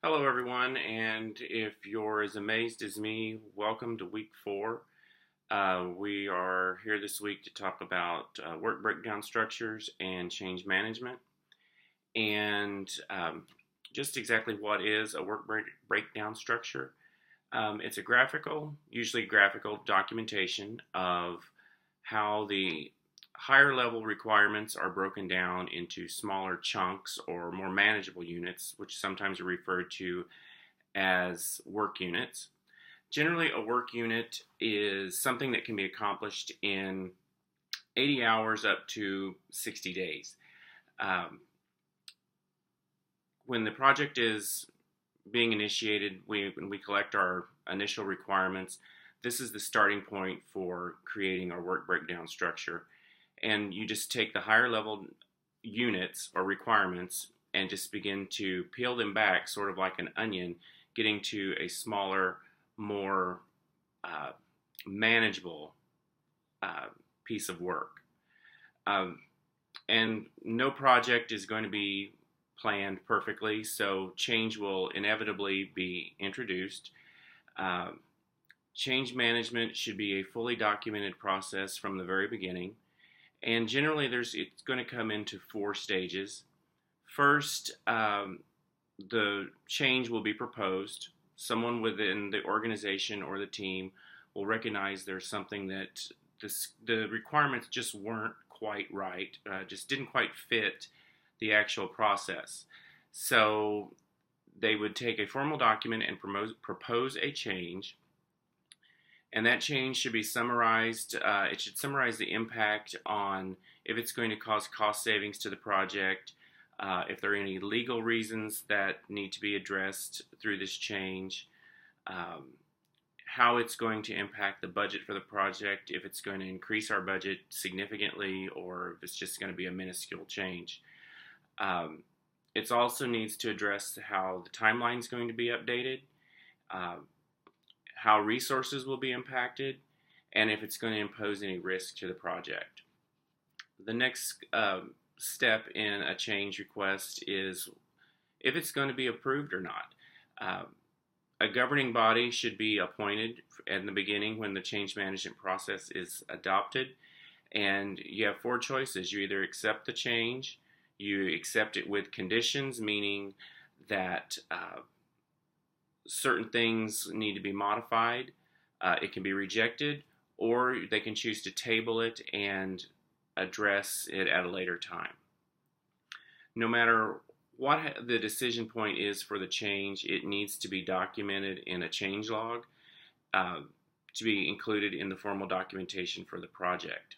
Hello, everyone, and if you're as amazed as me, welcome to week 4. We are here this week to talk about work breakdown structures and change management, and just exactly what is a breakdown structure. It's a usually graphical documentation of how the higher level requirements are broken down into smaller chunks or more manageable units, which sometimes are referred to as work units. Generally, a work unit is something that can be accomplished in 80 hours up to 60 days. Um, when the project is being initiated, when we collect our initial requirements, this is the starting point for creating our work breakdown structure. And you just take the higher level units or requirements and just begin to peel them back, sort of like an onion, getting to a smaller, more uh, manageable uh, piece of work. Um, and no project is going to be planned perfectly, so change will inevitably be introduced. Um, Change management should be a fully documented process from the very beginning, and generally it's going to come into 4 stages. First, the change will be proposed. Someone within the organization or the team will recognize there's something that the requirements just weren't quite right, just didn't quite fit the actual process. So they would take a formal document and propose a change, and that change should be summarized. It should summarize the impact on if it's going to cause cost savings to the project, if there are any legal reasons that need to be addressed through this change, um, how it's going to impact the budget for the project, if it's going to increase our budget significantly, or if it's just going to be a minuscule change. Um, it also needs to address how the timeline is going to be updated, uh, how resources will be impacted, and if it's going to impose any risk to the project. The next step in a change request is if it's going to be approved or not. Uh, a governing body should be appointed in the beginning when the change management process is adopted, and you have 4 choices. You either accept the change, you accept it with conditions, meaning that certain things need to be modified, it can be rejected, or they can choose to table it and address it at a later time. No matter what the decision point is for the change, it needs to be documented in a change log uh, to be included in the formal documentation for the project.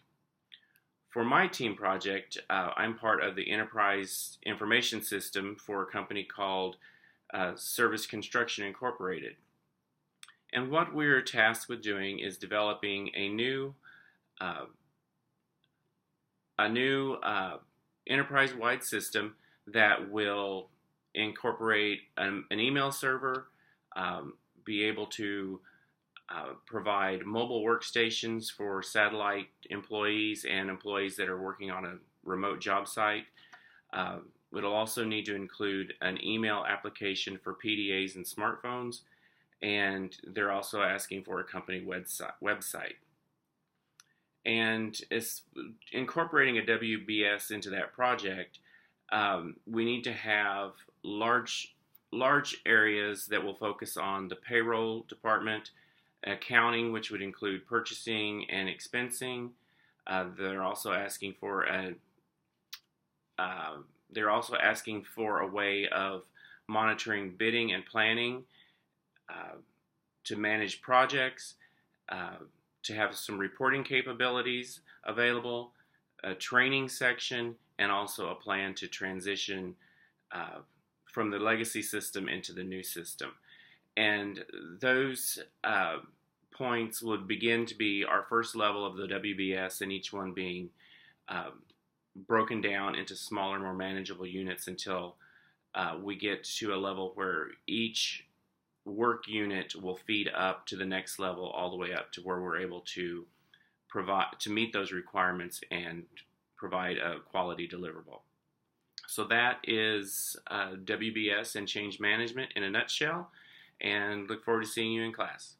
For my team project, I'm part of the enterprise information system for a company called Service Construction Incorporated. And what we're tasked with doing is developing a new uh, enterprise-wide system that will incorporate an email server, be able to provide mobile workstations for satellite employees and employees that are working on a remote job site. It'll also need to include an email application for PDAs and smartphones, and they're also asking for a company website. And it's incorporating a WBS into that project. We need to have large areas that will focus on the payroll department, accounting, which would include purchasing and expensing. They're also asking for a way of monitoring bidding and planning, to manage projects, to have some reporting capabilities available, a training section, and also a plan to transition from the legacy system into the new system. And those points would begin to be our first level of the WBS, and each one being broken down into smaller, more manageable units until we get to a level where each work unit will feed up to the next level, all the way up to where we're able to meet those requirements and provide a quality deliverable. So that is WBS and change management in a nutshell, and look forward to seeing you in class.